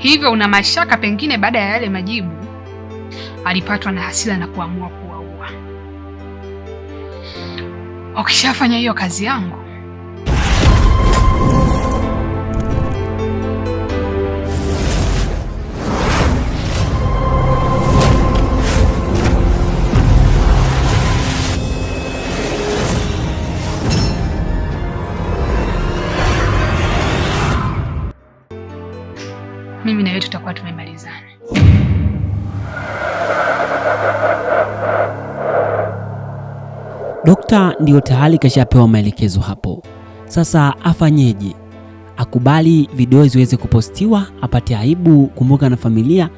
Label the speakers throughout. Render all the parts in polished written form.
Speaker 1: Hivyo una mashaka pengine baada ya yale majibu alipatwa na hasira na kuamua kuwaua. Ukishafanya hiyo kazi yangu, mimi na wewe tutakuwa tumemalizana.
Speaker 2: Dokta ndio tayari kashapewa maelekezo hapo. Sasa afanyeje? Akubali video ziweze kupostiwa, apate aibu, kumbuka na familia,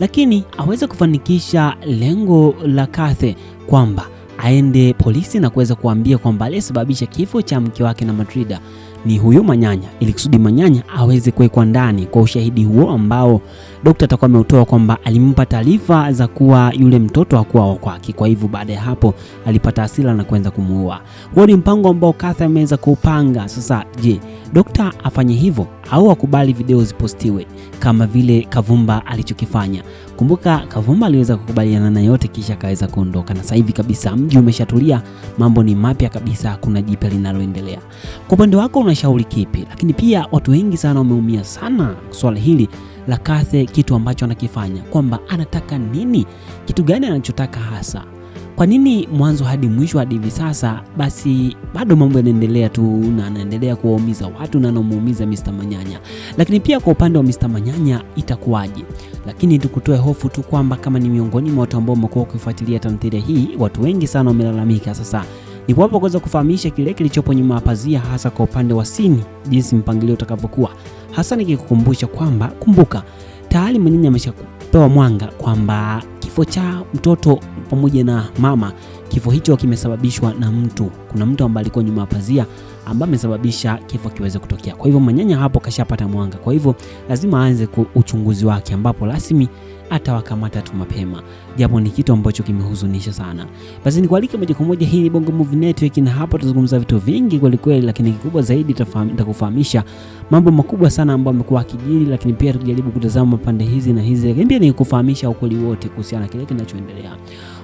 Speaker 2: lakini aweze kufanikisha lengo la Kathy kwamba aende polisi na kuweza kuambia kwamba aliyesababisha kifo cha mke wake na Matilda ni huyu Manyanya, ili kusudi Manyanya aweze kuwekwa ndani kwa ushahidi huo ambao dokta atakuwa ameutoa kwamba alimpa taarifa za kuwa yule mtoto hakuwa wa kwake. Kwa hivyo baada ya hapo alipata hasira na kuanza kumuua. Huo ni mpango ambao Kathy ameweza kuupanga. Sasa je, dokta afanye hivyo au akubali video zipostiwe kama vile Kavumba alichokifanya? Kumbuka Kavumba aliweza kukubaliana na yote kisha akaweza kuondoka, na sasa hivi kabisa mji umeshatulia, mambo ni mapya kabisa, hakuna jipya linaloendelea. Kwa upande wako unashauri kipi? Lakini pia watu wengi sana wameumia sana swala hili la Kathy, kitu ambacho anakifanya, kwamba anataka nini, kitu gani anachotaka hasa, kwa nini mwanzo hadi mwisho hadi hivi sasa basi bado mambo yanaendelea tu na anaendelea kuwaumiza watu na anamuumiza Mr. Manyanya. Lakini pia kwa upande wa Mr. Manyanya itakuwaje? Lakini tukutoe hofu tu kwamba kama ni miongoni mwa watu ambao wamekuwa wakifuatilia tamthilia hii, watu wengi sana wamelalamika. Sasa ni hapo kuweza kufahamisha kile kilichopo nyuma ya pazia, hasa kwa upande wa scene, jinsi mpangilio utakavyokuwa. Hasa nikikukumbusha kwamba kumbuka tayari Manyanya ameshapewa mwanga kwamba kifo cha mtoto pamoja na mama, kifo hicho kimesababishwa na mtu. Kuna mtu ambaye alikuwa nyuma ya pazia ambaye amesababisha kifo kiweze kutokea. Kwa hivyo Manyanya hapo kashapata mwanga. Kwa hivyo lazima aanze uchunguzi wake ambapo rasmi atawakamata tu mapema. Japo ni kitu ambacho kimehuzunisha sana. Basi ni kualike moja kwa moja, hii ni Bongo Movie Network na hapo tutazungumza vitu vingi kweli kweli, lakini kikubwa zaidi nitakufahamisha mambo makubwa sana ambayo yamekuwa yakijiri, lakini pia tukijaribu kutazama pande hizi na hizi, lakini pia nikufahamisha ukweli wote kuhusiana na kile kinachoendelea.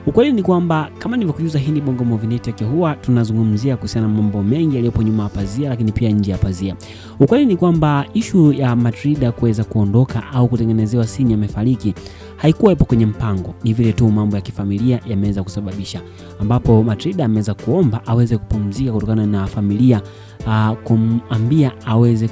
Speaker 2: Ukweli ni kwamba kama nilivyokujuza, hii ni Bongo Movie Network, huwa tunazungumzia kuhusiana na mambo mengi yaliyopo nyuma ya pazia, lakini pia nje ya pazia. Ukweli ni kwamba issue ya Matilda kuweza kuondoka au kutengenezewa scene amefariki haikuwa ipo kwenye mpango, ni vile tu mambo ya kifamilia yameweza kusababisha, ambapo Matilda ameweza kuomba aweze kupumzika kutokana na familia kumambia aweze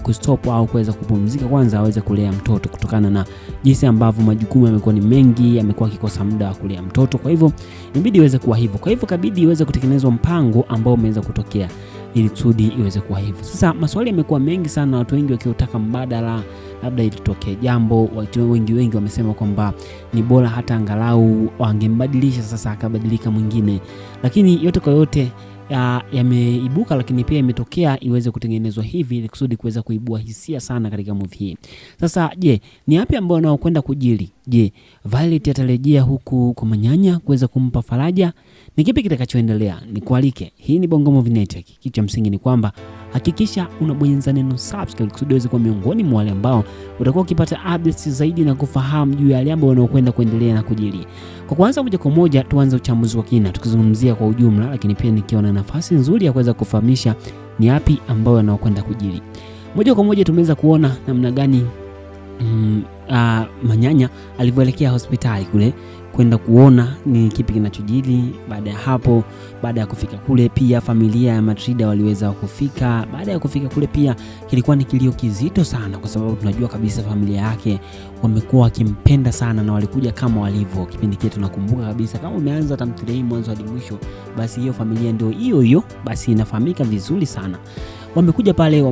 Speaker 2: kustop au kuweza kupumzika kwanza, aweze kulea mtoto kutokana na jinsi ambavyo majukumu yamekuwa ni mengi, amekuwa akikosa muda wa kulea mtoto. Kwa hivyo inabidi iweze kuwa hivyo. Kwa hivyo kabidi iweze kutekelezwa mpango ambao umeweza kutokea ili kusudi iweze kuwa hivyo. Sasa maswali yamekuwa mengi sana, watu wengi wakiotaka mbadala, labda ilitokee jambo. Watu wengi wamesema kwamba ni bora hata angalau wangembadilisha, sasa akabadilika mwingine. Lakini yote kwa yote yameibuka, lakini pia imetokea iweze kutengenezwa hivi ili kusudi kuweza kuibua hisia sana katika movie hii. Sasa je, ni yapi ambao nao kwenda kujili? Je, Violet atarejea huku kwa Manyanya kuweza kumpa faraja? Ni kipi kitakachoendelea? Ni kualike, hii ni Bongo Movie Network. Kitu cha msingi ni kwamba hakikisha unabonyeza neno subscribe kusudi uweze kuwa miongoni mwa wale ambao utakuwa ukipata updates zaidi na kufahamu juu ya yale ambayo wanaokwenda kuendelea na kujili. Kwa kwanza moja kwa moja tuanze uchambuzi wa kina tukizungumzia kwa ujumla, lakini pia nikiona nafasi nzuri ya kuweza kufahamisha ni yapi ambayo wanaokwenda kujili. Moja kwa moja tumeweza kuona namna gani Manyanya alivyoelekea hospitali kule kwenda kuona ni kipi kinachojili. Baada ya hapo, baada ya kufika kule, pia familia ya Matilda waliweza kufika. Baada ya kufika kule pia kilikuwa ni kilio kizito sana, kwa sababu tunajua kabisa familia yake wamekuwa wakimpenda sana na walikuja kama walivyo. Kipindi kile tunakumbuka kabisa, kama umeanza tamthilia hii mwanzo hadi mwisho, basi hiyo familia ndio hiyo basi inafahamika vizuri sana. Wamekuja pale,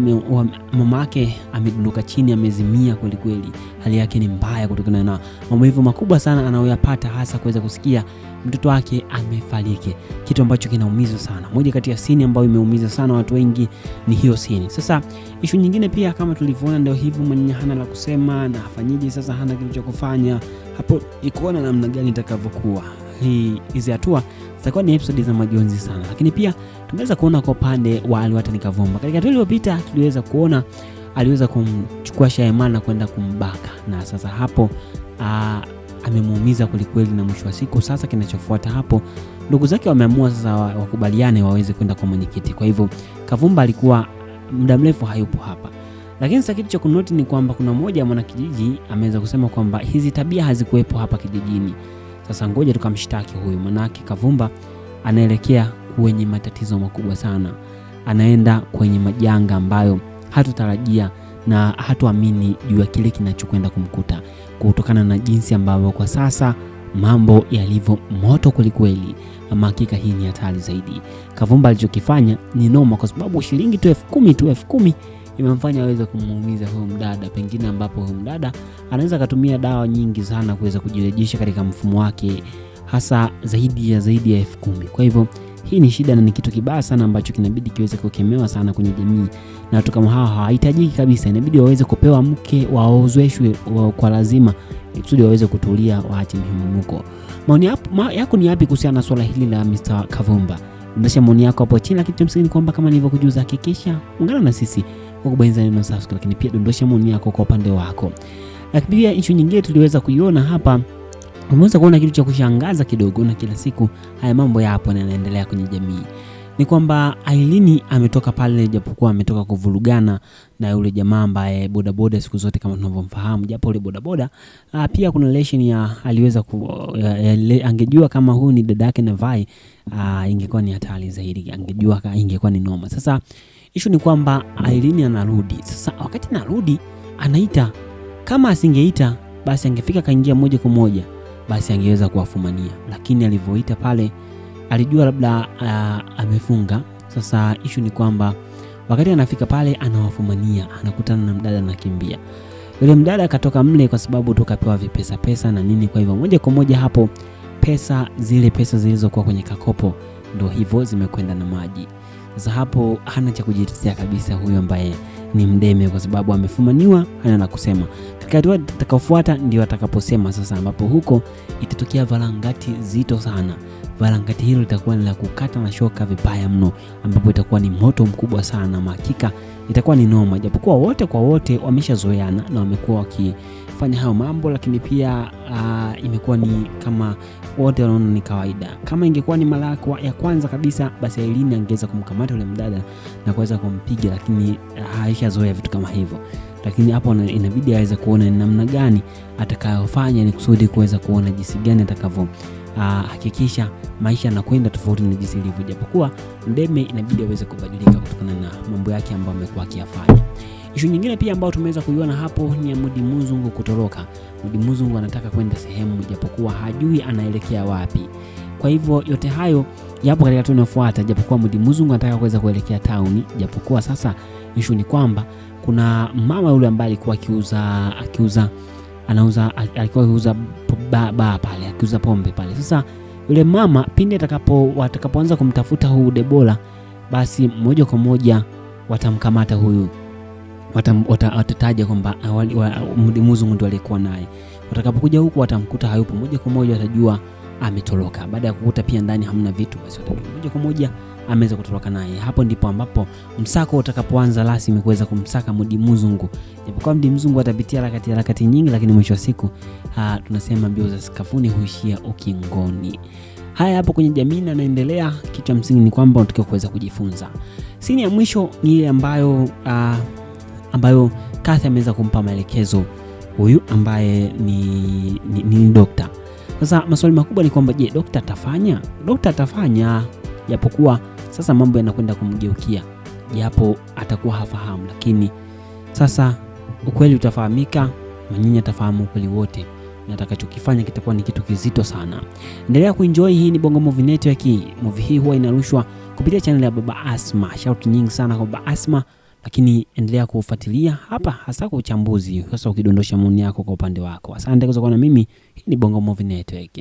Speaker 2: mama yake amedondoka chini, amezimia kweli kweli. Hali yake ni mbaya kutokana na maumivu makubwa sana anayoyapata, hasa kuweza kusikia mtoto wake amefariki, kitu ambacho kinaumiza sana. Moja kati ya scene ambayo imeumiza sana watu wengi ni hiyo scene. Sasa issue nyingine pia kama tulivyoona ndio hivyo, Manyanya hana la kusema na afanyije sasa, hana kitu cha kufanya hapo, ikuona namna gani itakavyokuwa. Hizi hatua zitakuwa ni episode za majonzi sana. Lakini pia tumeweza kuona kwa upande wa Aliwata ni Kavumba. Katika tulipopita tuliweza kuona aliweza kumchukua Shaiman na kwenda kumbaka, na sasa hapo amemuumiza kwelikweli, na mwisho wa siku sasa kinachofuata hapo ndugu zake wameamua sasa wakubaliane waweze kwenda kwa mwenyekiti. Kwa hivyo Kavumba alikuwa muda mrefu hayupo hapa. Lakini sasa kitu cha kunoti ni kwamba kuna mmoja mwanakijiji ameweza kusema kwamba hizi tabia hazikuwepo hapa kijijini. Sasa ngoja tukamshtaki huyu, manake Kavumba anaelekea kwenye matatizo makubwa sana. Anaenda kwenye majanga ambayo hatutarajia na hatuamini juu ya kile kinachokwenda kumkuta, kutokana na jinsi ambavyo kwa sasa mambo yalivyo moto kwelikweli. Ama hakika hii ni hatari zaidi. Kavumba alichokifanya ni noma, kwa sababu shilingi tu 10,000 imemfanya aweze kumuumiza huyo mdada, pengine ambapo huyo mdada anaweza kutumia dawa nyingi sana kuweza kujirejesha katika mfumo wake, hasa zaidi ya 10,000. Kwa hivyo hii ni shida na ni kitu kibaya sana ambacho kinabidi kiweze kukemewa sana kwenye jamii, na watu kama hawa hawahitajiki kabisa. Inabidi waweze kupewa mke, waozweshwe kwa lazima ili waweze kutulia, waache mihemumuko. Maoni yako ni yapi kuhusiana na swala hili la Mr. Kavumba? Ndasha maoni yako hapo chini, lakini msingi kwamba kama nilivyokujuza, hakikisha ungana na sisi kwa kubonyeza neno subscribe, lakini pia dondosha maoni yako kwa upande wako. Lakini pia issue nyingine tuliweza kuiona hapa, umeweza kuona kitu cha kushangaza kidogo, na kila siku haya mambo yapo na yanaendelea kwenye jamii. Ni kwamba Aileen ametoka pale, japokuwa ametoka kuvurugana na yule jamaa ambaye bodaboda siku zote kama tunavyomfahamu, japo yule bodaboda pia kuna relation ya aliweza angejua kama huyu ni dada yake na Vai, ingekuwa ni hatari zaidi, angejua ingekuwa ni noma. Sasa issue ni kwamba Aileen anarudi. Sasa wakati anarudi anaita, kama asingeita basi angefika kaingia moja kwa moja, basi angeweza kuwafumania, lakini alivyoita pale alijua labda amefunga. Sasa issue ni kwamba wakati anafika pale anawafumania, anakutana na mdada na kimbia. Yule mdada akatoka mle kwa sababu tukapewa pesa na nini, kwa hivyo moja kwa moja hapo zile pesa zilizokuwa kwenye kakopo ndio hivyo zimekwenda na maji. Sasa hapo hana cha kujitetea kabisa huyo ambaye ni mdeme, kwa sababu amefumaniwa, hana la kusema. Tukajua tutakaofuata ndio atakaposema sasa, ambapo huko itatokea varangati zito sana. Varangati hilo litakuwa ni la kukata na shoka vibaya mno, ambapo itakuwa ni moto mkubwa sana. Hakika itakuwa ni noma, japokuwa wote kwa wote wameshazoeana na wamekuwa wakifanya hayo mambo, lakini pia imekuwa ni kama wote wanaona ni kawaida. Kama ingekuwa ni mara ya kwanza kabisa, basi Aileen angeweza kumkamata yule mdada na kuweza kumpiga, lakini haishazoea vitu kama hivyo. Lakini hapo inabidi aweze kuona ni namna gani atakayofanya, ni kusudi kuweza kuona jinsi gani atakavyo hakikisha maisha yanakwenda tofauti na jinsi ilivyo, japokuwa Mdeme inabidi aweze kubadilika kutokana na mambo yake ambayo amekuwa akiyafanya. Issue nyingine pia ambayo tumeweza kuiona hapo ni ya Mudi Muzungu kutoroka. Mudi Muzungu anataka kwenda sehemu, japokuwa hajui anaelekea wapi. Kwa hivyo yote hayo yapo katika tunafuata, japokuwa Mudi Muzungu anataka kuweza kuelekea town, japokuwa sasa issue ni kwamba kuna mama yule ambaye alikuwa akiuza pale, akiuza pombe pale. Sasa yule mama pindi watakapoanza kumtafuta huyu Debora, basi moja kwa moja watamkamata huyu, watataja kwamba Mudi Muzungu ndio alikuwa naye. Watakapokuja huku watamkuta hayupo, moja kwa moja watajua ametoroka. Baada ya kukuta pia ndani hamna vitu, basi watajua moja kwa moja ameweza kutoroka naye. Hapo ndipo ambapo msako utakapoanza rasmi kuweza kumsaka Mudi Muzungu. Japokuwa Mudi Muzungu atapitia harakati nyingi, lakini mwisho wa siku tunasema mbio za sakafuni huishia ukingoni. Haya hapo kwenye jamii na naendelea. Kitu cha msingi ni kwamba unatakiwa kuweza kujifunza. Sini ya mwisho ni ile ambayo Kathy ameweza kumpa maelekezo huyu ambaye ni dokta. Sasa maswali makubwa ni kwamba je, dokta atafanya? Dokta atafanya, japokuwa sasa mambo yanakwenda kumgeukia, japo atakuwa hafahamu, lakini sasa ukweli utafahamika, Manyinyi atafahamu ukweli wote, na atakachokifanya kitakuwa ni kitu kizito sana. Endelea kuenjoy. Hii ni Bongo Movie Network. Movie hii huwa inarushwa kupitia channel ya Baba Asma. Shout nyingi sana kwa Baba Asma, lakini endelea kufuatilia hapa, hasa kwa uchambuzi, hasa ukidondosha maoni yako kwa upande wako. Asante kwa kuwa na mimi. Hii ni Bongo Movie Network.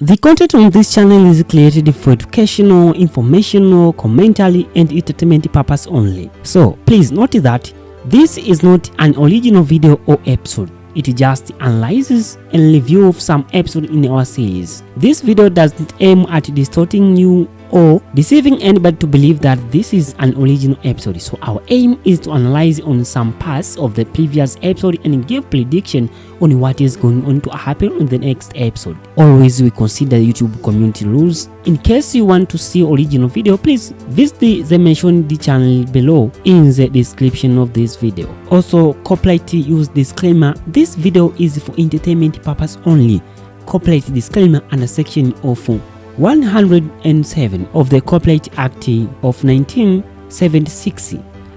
Speaker 2: The content on this channel is created for educational, informational, commentary and entertainment purpose only. So please note that this is not an original video or episode. It just analyzes and review of some episode in our series. This video doesn't aim at distorting you or deceiving anybody to believe that this is an original episode. So our aim is to analyze on some parts of the previous episode and give prediction on what is going on to happen in the next episode. Always we consider YouTube community rules. In case you want to see original video, please visit the mentioned channel below in the description of this video. Also, copyright use disclaimer. This video is for entertainment purpose only. Copyright disclaimer under section of 107 of the Copyright Act of 1976.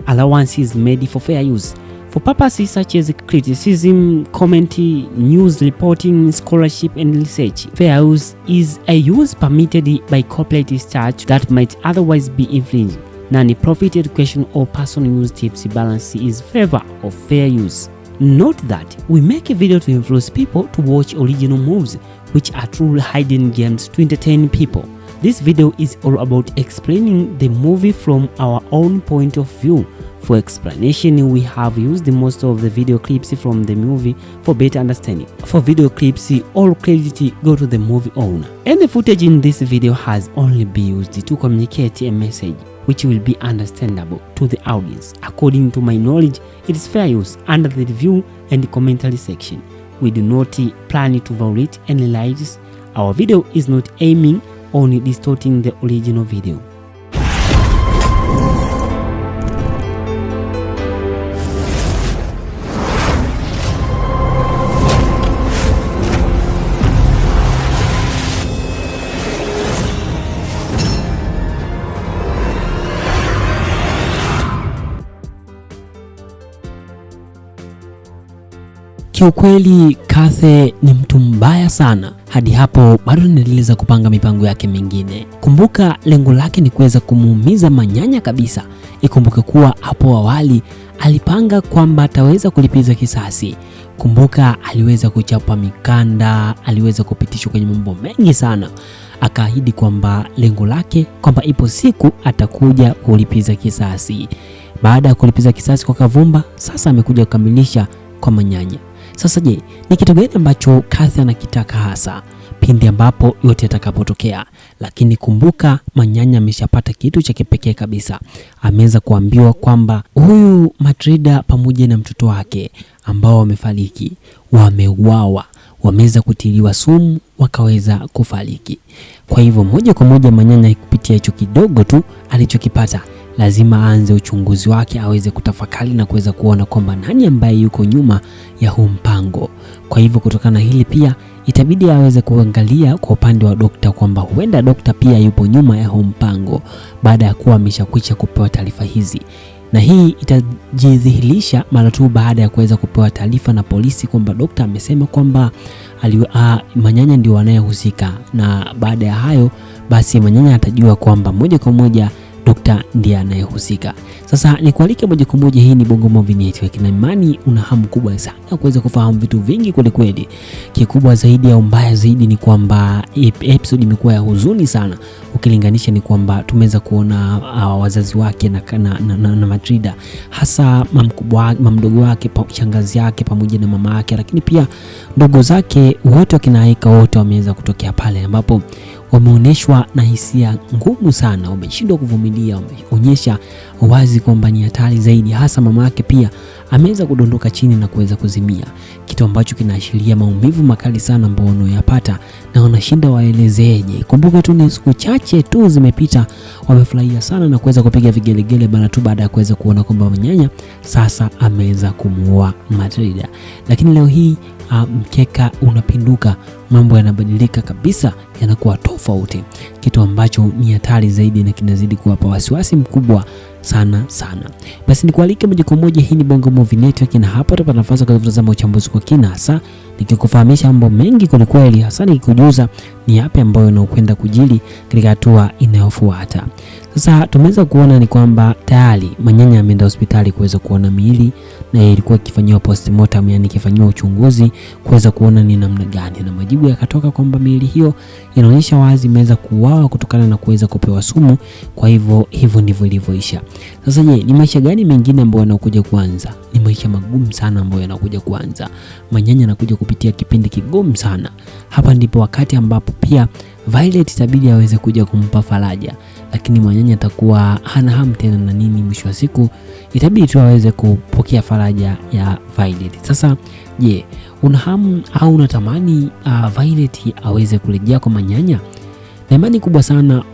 Speaker 2: Allowance is made for fair use for purposes such as criticism, commentary, news reporting, scholarship, and research. Fair use is a use permitted by copyright statute that might otherwise be infringed. Non-profit education or personal use tips balance is favor of fair use. Note that we make a video to influence people to watch original movies, which are truly hidden gems to entertain people. This video is all about explaining the movie from our own point of view. For explanation, we have used most of the video clips from the movie for better understanding. For video clips, all credit go to the movie owner. Any footage in this video has only been used to communicate a message which will be understandable to the audience. According to my knowledge, it is fair use under the review and commentary section. We do not plan to violate any rights. Our video is not aiming on distorting the original video. Kiukweli Kathy ni mtu mbaya sana. Hadi hapo bado anaendeleza kupanga mipango yake mingine. Kumbuka lengo lake ni kuweza kumuumiza Manyanya kabisa. Ikumbuke kuwa hapo awali alipanga kwamba ataweza kulipiza kisasi. Kumbuka aliweza kuchapa mikanda, aliweza kupitishwa kwenye mambo mengi sana. Akaahidi kwamba lengo lake kwamba ipo siku atakuja kulipiza kisasi. Baada ya kulipiza kisasi kwa Kavumba, sasa amekuja kukamilisha kwa Manyanya. Sasa je, ni kitu gani ambacho Kathy anakitaka hasa pindi ambapo yote yatakapotokea? Lakini kumbuka Manyanya ameshapata kitu cha kipekee kabisa. Ameweza kuambiwa kwamba huyu Matilda pamoja na mtoto wake ambao wamefariki, wameuawa, wameweza kutiliwa sumu wakaweza kufariki. Kwa hivyo moja kwa moja Manyanya kupitia hicho kidogo tu alichokipata lazima aanze uchunguzi wake, aweze kutafakari na kuweza kuona kwamba nani ambaye yuko nyuma ya huu mpango. Kwa hivyo kutokana na hili pia itabidi aweze kuangalia kwa upande wa dokta kwamba huenda dokta pia yupo nyuma ya huu mpango baada ya kuwa ameshakwisha kupewa taarifa hizi. Na hii itajidhihirisha mara tu baada ya kuweza kupewa taarifa na polisi kwamba dokta amesema kwamba Manyanya ndio anayehusika, na baada ya hayo basi Manyanya atajua kwamba moja kwa moja dokta ndiye anayehusika. Sasa nikualike moja kwa moja, hii ni Bongo Movie Network na imani una hamu kubwa sana kuweza kufahamu vitu vingi kweli kweli. Kikubwa zaidi au mbaya zaidi ni kwamba episode imekuwa ya huzuni sana ukilinganisha ni kwamba tumeweza kuona wazazi wake na Matilda, hasa mamdogo wake, shangazi yake pamoja na mama yake, lakini pia ndogo zake wote wakinaika wote wameweza kutokea pale ambapo wameonyeshwa na hisia ngumu sana, wameshindwa kuvumilia, wameonyesha wazi kwamba ni hatari zaidi. Hasa mama yake pia ameweza kudondoka chini na kuweza kuzimia, kitu ambacho kinaashiria maumivu makali sana ambayo wanayapata na wanashinda waelezeje. Kumbuka tu ni siku chache tu zimepita, wamefurahia sana na kuweza kupiga vigelegele bana tu baada ya kuweza kuona kwamba Manyanya sasa ameweza kumuoa Matilda. Lakini leo hii mkeka unapinduka, mambo yanabadilika kabisa, yanakuwa tofauti, kitu ambacho ni hatari zaidi na kinazidi kuwapa wasiwasi mkubwa sana sana. Basi nikualike moja kwa moja, hii ni Bongo Movie Network na hapa tutapata nafasi ya kutazama uchambuzi kwa kina, hasa nikikufahamisha mambo mengi kwa kweli, hasa nikikujuza ni yapi ambayo yanakwenda kujili katika hatua inayofuata. Sasa tumeweza kuona ni kwamba tayari Manyanya ameenda hospitali kuweza kuona miili, na ilikuwa ikifanywa postmortem, yani ikifanywa uchunguzi kuweza kuona ni namna gani, na majibu yakatoka kwamba miili hiyo inaonyesha wazi imeweza kuuawa kutokana na kuweza kupewa sumu. Kwa hivyo ndivyo ilivyoisha. Sasa je, ni maisha gani mengine ambayo yanakuja kuanza? Ni maisha magumu sana ambayo yanakuja kuanza. Manyanya anakuja kupitia kipindi kigumu sana. Hapa ndipo wakati ambapo pia Violet itabidi aweze kuja kumpa faraja, lakini Mwanyanya atakuwa hana hamu tena na nini. Mwisho wa siku itabidi tu aweze kupokea faraja ya Violet. Sasa je, una hamu au unatamani Violet aweze kurejea kwa Mwanyanya? Na imani kubwa sana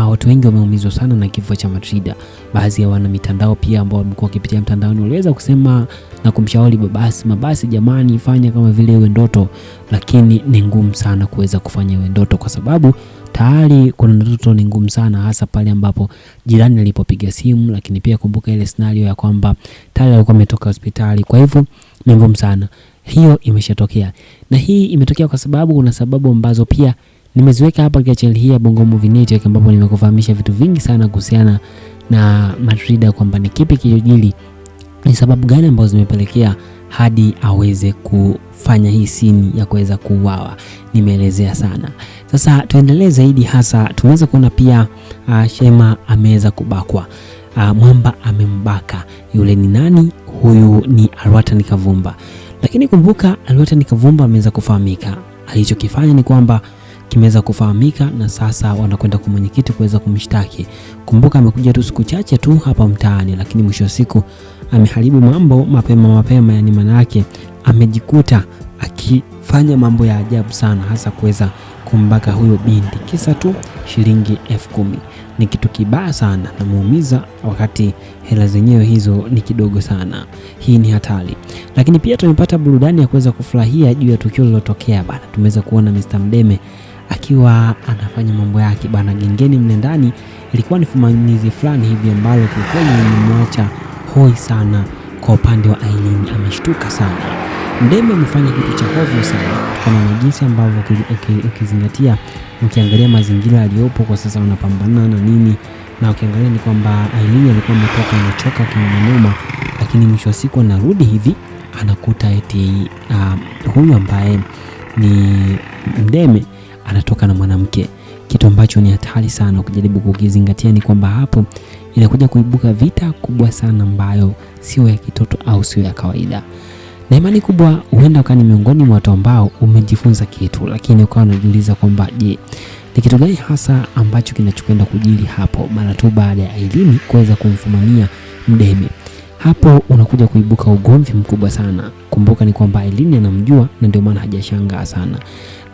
Speaker 2: watu wengi wameumizwa sana na kifo cha Matilda. Baadhi ya wana mitandao pia ambao wamekuwa wakipitia mtandaoni waliweza kusema na kumshauri Mabasi, jamani, fanya kama vile iwe ndoto, lakini ni ngumu sana kuweza kufanya iwe ndoto, kwa sababu tayari kuna ndoto ni ngumu sana, hasa pale ambapo jirani alipopiga simu. Lakini pia kumbuka ile scenario ya kwamba tayari alikuwa ametoka hospitali, kwa hivyo ni ngumu sana. Hiyo imeshatokea, na hii imetokea kwa sababu kuna sababu ambazo pia nimeziweka hapa katika channel hii ya Bongo Movie Network, ambapo nimekufahamisha vitu vingi sana kuhusiana na Matilda, kwamba ni kipi kilichojili, ni sababu gani ambazo zimepelekea hadi aweze kufanya hii scene ya kuweza kuuawa. Nimeelezea sana. Sasa tuendelee zaidi, hasa tumeweza kuona pia Shema ameweza kubakwa. Mwamba amembaka. Yule ni nani? Huyu ni Alwatan Kavumba. Lakini kumbuka Alwatan Kavumba ameweza kufahamika. Alichokifanya ni kwamba kimeweza kufahamika, na sasa wanakwenda kwa mwenyekiti kuweza kumshtaki. Kumbuka amekuja tu siku chache tu hapa mtaani, lakini mwisho wa siku ameharibu mambo mapema, yani maana yake amejikuta akifanya mambo ya ajabu sana, hasa kuweza kumbaka huyo binti kisa tu shilingi 10,000. Ni kitu kibaya sana na muumiza, wakati hela zenyewe hizo ni kidogo sana. Hii ni hatari. Lakini pia tumepata burudani ya kuweza kufurahia juu ya tukio lilotokea bana. Tumeweza kuona Mr. Mdeme akiwa anafanya mambo yake bana gengeni mle ndani. Ilikuwa ni fumanizi fulani hivi ambalo kwa kweli nimemwacha hoi sana. Kwa upande wa Aileen ameshtuka sana. Mdeme amefanya kitu cha hovyo sana kama na jinsi ambavyo ukizingatia, ukiangalia mazingira aliyopo kwa sasa, wanapambana na nini, na ukiangalia ni kwamba Aileen alikuwa ametoka amechoka kinyuma, lakini mwisho wa siku anarudi hivi anakuta eti huyu ambaye ni Mdeme anatoka na mwanamke, kitu ambacho ni hatari sana. Ukijaribu kukizingatia ni kwamba hapo inakuja kuibuka vita kubwa sana ambayo sio ya kitoto au sio ya kawaida. Na imani kubwa huenda ukani miongoni mwa watu ambao umejifunza kitu, lakini ukawa unajiuliza kwamba je, ni kitu gani hasa ambacho kinachokwenda kujili hapo mara tu baada ya Aileen kuweza kumfumania Mdeme. Hapo unakuja kuibuka ugomvi mkubwa sana. Kumbuka ni kwamba Aileen anamjua na ndio maana hajashangaa sana.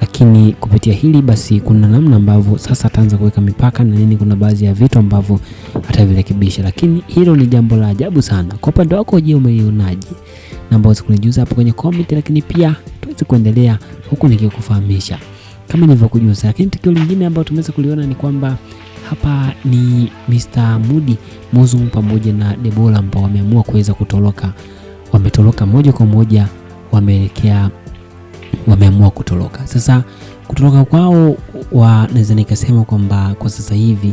Speaker 2: Lakini kupitia hili basi kuna namna ambavyo sasa ataanza kuweka mipaka na nini, kuna baadhi ya vitu ambavyo atavirekebisha, lakini hilo ni jambo la ajabu sana. Kwa upande wako je, umeionaje? Namba usikujuza hapo kwenye comment, lakini pia tuweze kuendelea huku nikikufahamisha kama nilivyokujuza. Lakini tukio lingine ambalo tumeweza kuliona ni kwamba hapa ni Mr. Mudi Muzungu pamoja na Debora ambao wameamua kuweza kutoroka. Wametoroka moja kwa moja, wameamua kutoroka. Sasa kutoroka kwao naweza nikasema kwamba kwa sasa hivi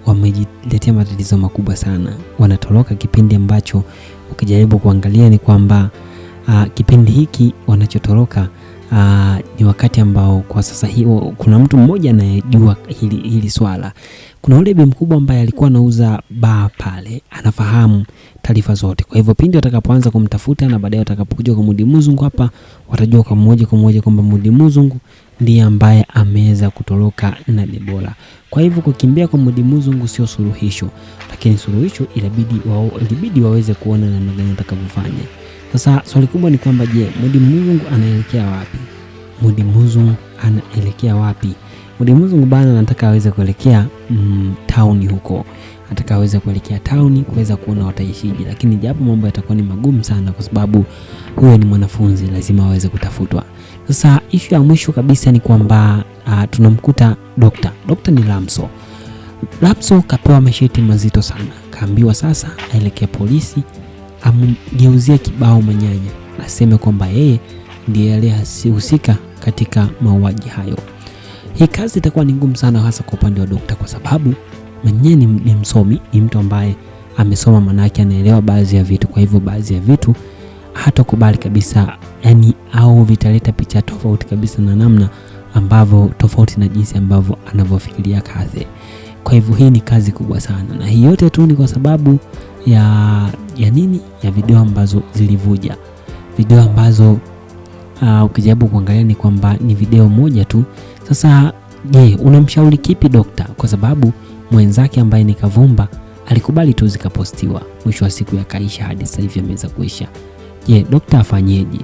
Speaker 2: wamejiletea matatizo makubwa sana. Wanatoroka kipindi ambacho ukijaribu kuangalia ni kwamba kipindi hiki wanachotoroka ni wakati ambao kwa sasa hiyo kuna mtu mmoja anayejua hili swala. Kuna ule bi mkubwa ambaye alikuwa anauza baa pale, anafahamu taarifa zote. Kwa hivyo pindi watakapoanza kumtafuta na baadaye watakapokuja kwa Mudi Muzungu hapa, watajua kwa moja kwamba Mudi Muzungu ndiye ambaye ameweza kutoroka na Debora. Kwa hivyo kukimbia kwa Mudi Muzungu sio suluhisho, lakini suluhisho ilibidi waweze kuona namna gani watakavyofanya. Sasa swali kubwa ni kwamba je, Mudi Muzungu anaelekea wapi? Mudi Muzungu bana anataka aweze kuelekea town huko. Anataka aweze kuelekea town kuweza kuona wataishije, lakini japo mambo yatakuwa ni magumu sana kwa sababu huyo ni mwanafunzi, lazima aweze kutafutwa. Sasa issue ya mwisho kabisa ni kwamba tunamkuta Dr. ni Lamso kapewa masheti mazito sana. Kaambiwa sasa aelekea polisi amgeuzie kibao Mwanyanya, aseme kwamba yeye ndiye aliyehusika katika mauaji hayo. Hii kazi itakuwa ni ngumu sana, hasa kwa upande wa Dokta, kwa sababu Mwanyanya ni msomi, ni mtu ambaye amesoma, manake anaelewa baadhi ya vitu. Kwa hivyo baadhi ya vitu hatakubali kabisa, yani au vitaleta picha tofauti kabisa na namna ambavyo tofauti na jinsi ambavyo anavyofikiria kazi. Kwa hivyo hii ni kazi kubwa sana, na hii yote tu ni kwa sababu ya video ambazo zilivuja, video ambazo ukijaribu kuangalia ni kwamba ni video moja tu. Sasa Je, unamshauri kipi dokta? Kwa sababu mwenzake ambaye ni Kavumba alikubali tu zikapostiwa, mwisho wa siku yakaisha, hadi sasa hivi ameweza kuisha. Je, dokta afanyeje?